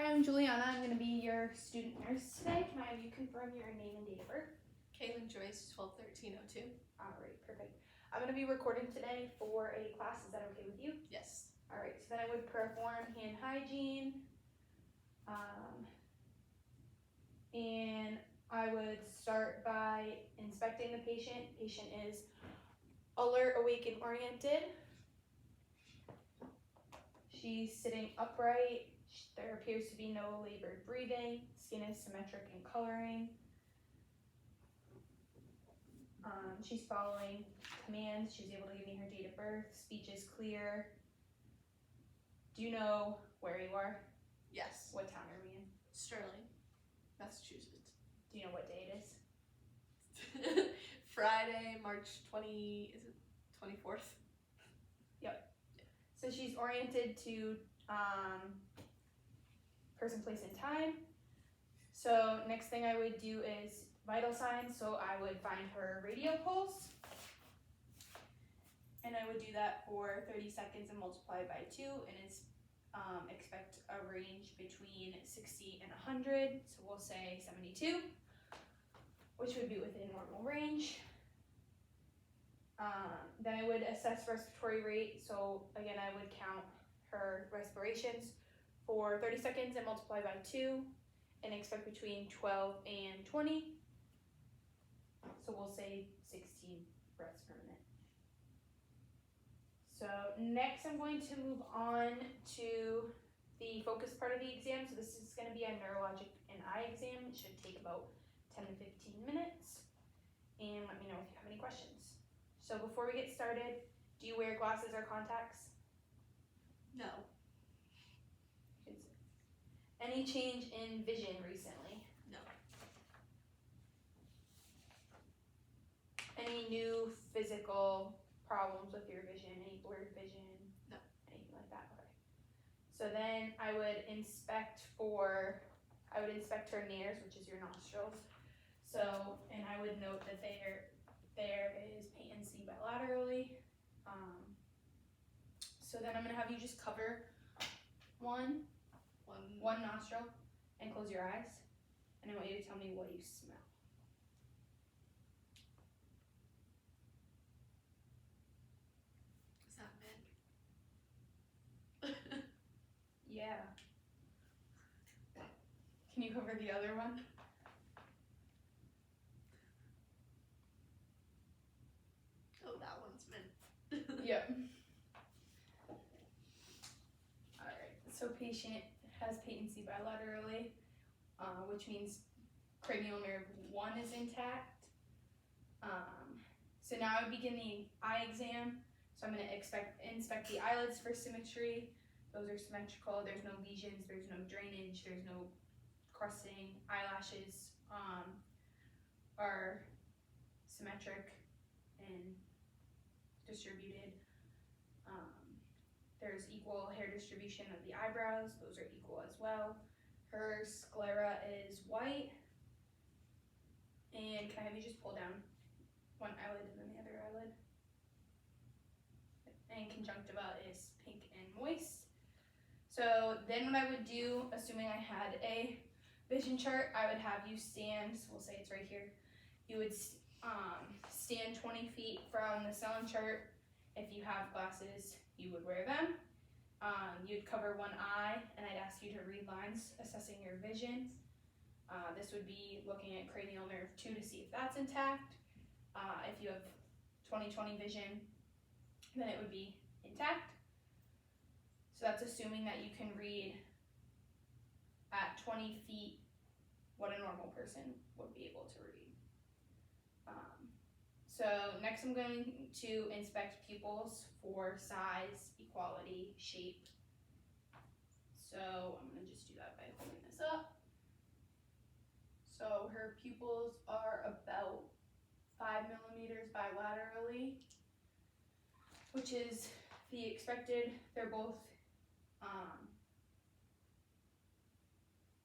I'm Juliana. I'm going to be your student nurse today. Can I have you confirm your name and date of birth? Kaylin Joyce, 12/13/02. All right, perfect. I'm going to be recording today for a class. Is that okay with you? Yes. All right, so then I would perform hand hygiene. And I would start by inspecting the patient. Patient is alert, awake, and oriented. She's sitting upright. There appears to be no labored breathing. Skin is symmetric in coloring. She's following commands. She's able to give me her date of birth. Speech is clear. Do you know where you are? Yes. What town are we in? Sterling, Massachusetts. Do you know what day it is? Friday, March 24th? Yep. So she's oriented to person, place, and time. So next thing I would do is vital signs. So I would find her radial pulse. And I would do that for 30 seconds and multiply by 2. And it's expect a range between 60 and 100. So we'll say 72, which would be within normal range. Then I would assess respiratory rate. So again, I would count her respirations for 30 seconds and multiply by 2 and expect between 12 and 20. So we'll say 16 breaths per minute. So next I'm going to move on to the focus part of the exam. So this is going to be a neurologic and eye exam. It should take about 10 to 15 minutes. And let me know if you have any questions. So before we get started, do you wear glasses or contacts? No. Any change in vision recently? No. Any new physical problems with your vision? Any blurred vision? No. Anything like that? Okay. So then I would inspect her nares, which is your nostrils. So, and I would note that there is patency bilaterally. So then I'm gonna have you just cover one nostril and close your eyes. And I want you to tell me what you smell. Is that mint? Yeah. Can you cover the other one? Oh, that one's mint. Yep. Alright, so patient has patency bilaterally, which means cranial nerve 1 is intact. So now I begin the eye exam. So I'm going to inspect the eyelids for symmetry. Those are symmetrical. There's no lesions, there's no drainage, there's no crusting. Eyelashes are symmetric and distributed. There's equal hair distribution of the eyebrows. Those are equal as well. Her sclera is white. And can I have you just pull down one eyelid and then the other eyelid? And conjunctiva is pink and moist. So then what I would do, assuming I had a vision chart, I would have you stand, so we'll say it's right here. You would stand 20 feet from the Snellen chart. If you have glasses, you would wear them. You'd cover one eye, and I'd ask you to read lines assessing your vision. This would be looking at cranial nerve 2 to see if that's intact. If you have 20/20 vision, then it would be intact. So that's assuming that you can read at 20 feet what a normal person would be able to read. So next I'm going to inspect pupils for size, equality, shape. So I'm going to just do that by holding this up. So her pupils are about 5 millimeters bilaterally, which is the expected. They're both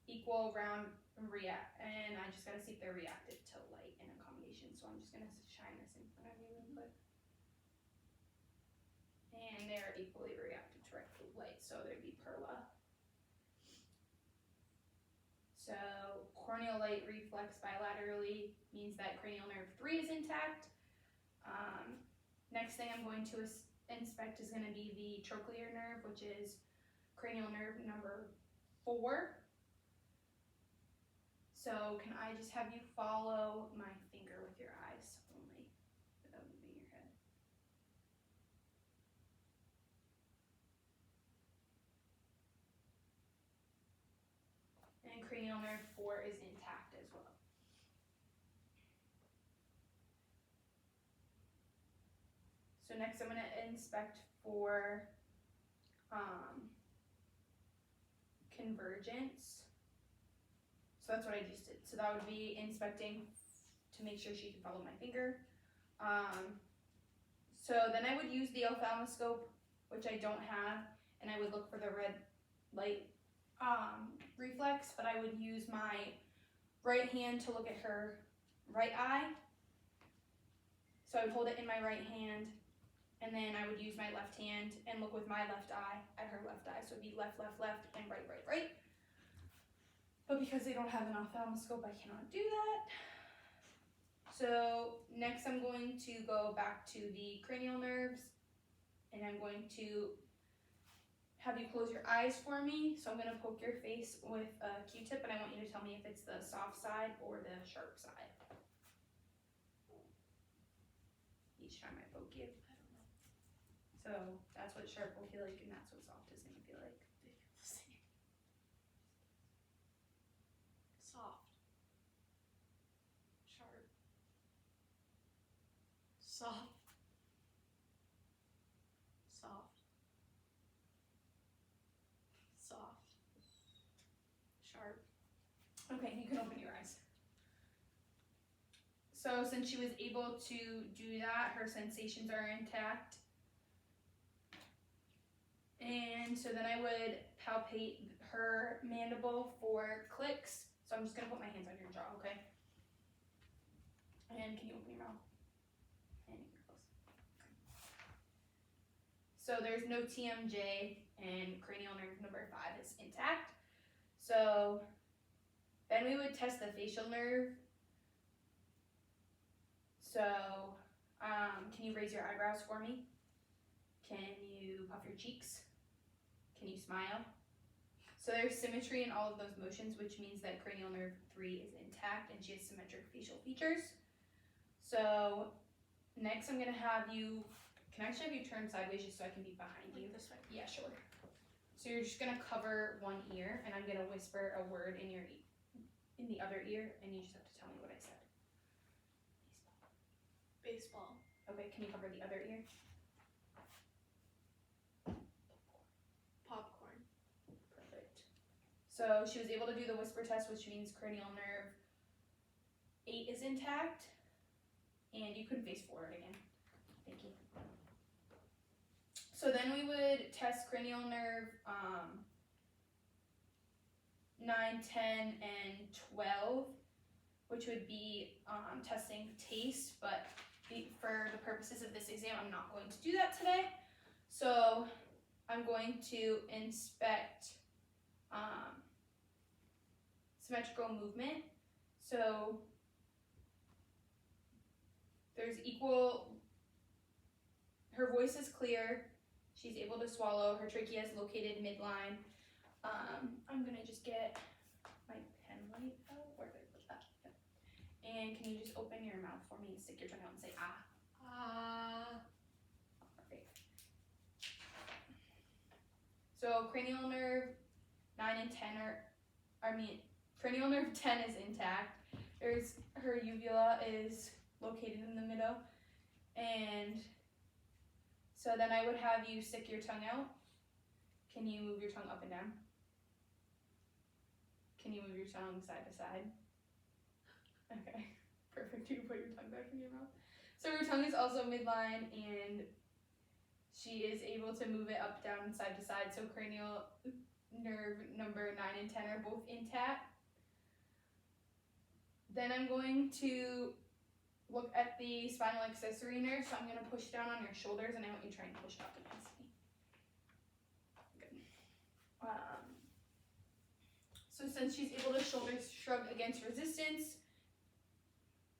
equal, round, react, and I just gotta see if they're reactive to light and accommodation. So I'm just gonna shine this in front of you real quick. And they're equally reactive to light, so there'd be Perla. So corneal light reflex bilaterally means that cranial nerve 3 is intact. Next thing I'm going to inspect is going to be the trochlear nerve, which is cranial nerve number 4. So can I just have you follow my finger with your eyes only, without moving your head? And cranial nerve 4 is intact as well. So next I'm going to inspect for convergence. So that's what I just did. So that would be inspecting to make sure she can follow my finger. So then I would use the ophthalmoscope, which I don't have, and I would look for the red light reflex, but I would use my right hand to look at her right eye. So I would hold it in my right hand, and then I would use my left hand and look with my left eye at her left eye. So it'd be left, left, left, and right, right, right. But because they don't have an ophthalmoscope, I cannot do that. So next I'm going to go back to the cranial nerves, and I'm going to have you close your eyes for me. So I'm going to poke your face with a Q-tip, and I want you to tell me if it's the soft side or the sharp side. Each time I poke you. I don't know. So that's what sharp will feel like, and that's what soft is going to feel like. They feel the same. Soft. Sharp. Soft. Soft. Soft. Sharp. Okay, you can open your eyes. So since she was able to do that, her sensations are intact. And so then I would palpate her mandible for clicks. So I'm just gonna put my hands on your jaw, okay? And can you open your mouth? And your close. So there's no TMJ, and cranial nerve number 5 is intact. So then we would test the facial nerve. So can you raise your eyebrows for me? Can you puff your cheeks? Can you smile? So there's symmetry in all of those motions, which means that cranial nerve 3 is intact and she has symmetric facial features. So next I'm gonna have you, can I actually have you turn sideways just so I can be behind you? Like this way. Yeah, sure. So you're just gonna cover one ear, and I'm gonna whisper a word in your in the other ear, and you just have to tell me what I said. Baseball. Okay, can you cover the other ear? Popcorn. Perfect. So she was able to do the whisper test, which means cranial nerve 8 is intact, and you can face forward again. Thank you. So then we would test cranial nerve 9, 10, and 12, which would be testing taste, but for the purposes of this exam, I'm not going to do that today. So I'm going to inspect symmetrical movement. So there's equal, her voice is clear, she's able to swallow, her trachea is located midline. I'm gonna just get my pen light out. Where did I put that? Yep. And can you just open your mouth for me and stick your tongue out and say ah? Perfect. So cranial nerve 9 and 10 cranial nerve 10 is intact. There's, her uvula is located in the middle. And so then I would have you stick your tongue out. Can you move your tongue up and down? Can you move your tongue side to side? Okay, perfect. You can put your tongue back in your mouth. So her tongue is also midline, and she is able to move it up, down, side to side. So cranial nerve number 9 and 10 are both intact. Then I'm going to look at the spinal accessory nerve. So I'm going to push down on your shoulders, and I want you to try and push up against me. Good. So So since she's able to shoulder shrug against resistance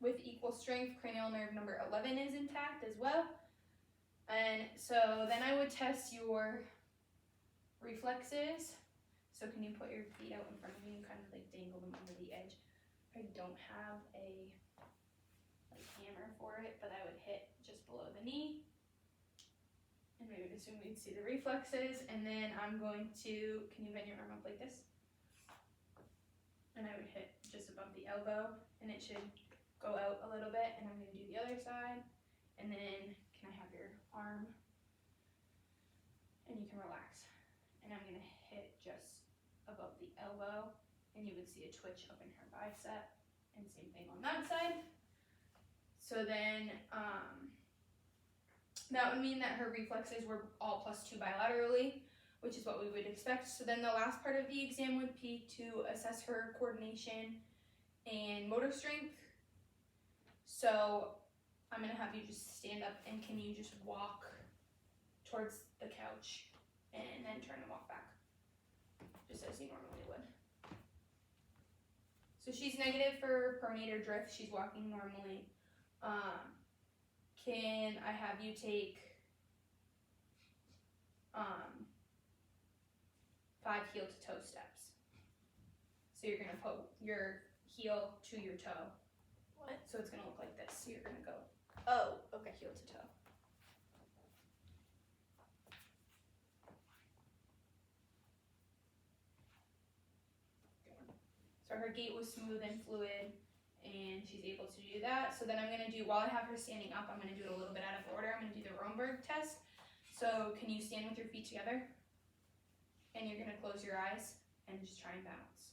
with equal strength, cranial nerve number 11 is intact as well. And so then I would test your reflexes. So can you put your feet out in front of you and kind of like dangle them under the edge? I don't have a like hammer for it, but I would hit just below the knee. And we would assume we'd see the reflexes. And then I'm going to, can you bend your arm up like this? And I would hit just above the elbow, and it should go out a little bit. And I'm going to do the other side. And then can I have your arm? And you can relax. And I'm going to hit just above the elbow, and you would see a twitch up in her bicep, and same thing on that side. So then that would mean that her reflexes were all +2 bilaterally, which is what we would expect. So then the last part of the exam would be to assess her coordination and motor strength. So I'm going to have you just stand up, and can you just walk towards the couch and then turn and walk back, just as you normally would. So she's negative for pronator drift. She's walking normally. Can I have you take 5 heel to toe steps? So you're gonna put your heel to your toe. What? So it's gonna look like this. So you're gonna go Oh, okay. heel to toe. So her gait was smooth and fluid, and she's able to do that. So then I'm gonna do, while I have her standing up, I'm gonna do it a little bit out of order. I'm gonna do the Romberg test. So can you stand with your feet together? And you're gonna close your eyes and just try and balance.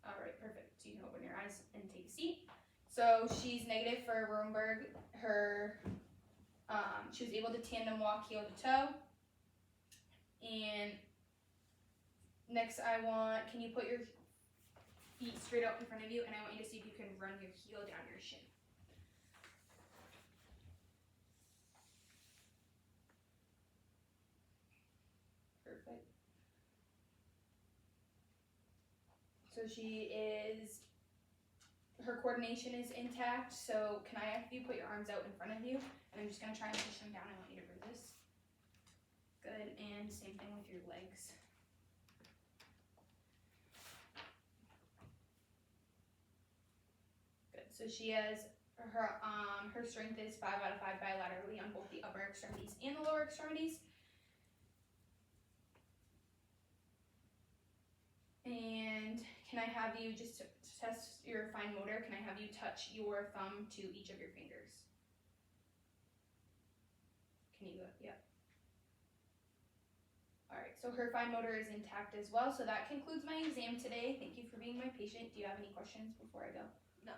All right, perfect. So you can open your eyes and take a seat. So she's negative for Romberg. She was able to tandem walk heel to toe. And next can you put your feet straight out in front of you, and I want you to see if you can run your heel down your shin. Perfect. So her coordination is intact, so can I have you put your arms out in front of you, and I'm just gonna try and push them down. I want you to resist. Good, and same thing with your legs. Good, so she has her strength is 5 out of 5 bilaterally on both the upper extremities and the lower extremities. And can I have you, just to test your fine motor, can I have you touch your thumb to each of your fingers? Can you go? Yep. Alright, so her fine motor is intact as well. So that concludes my exam today. Thank you for being my patient. Do you have any questions before I go? No.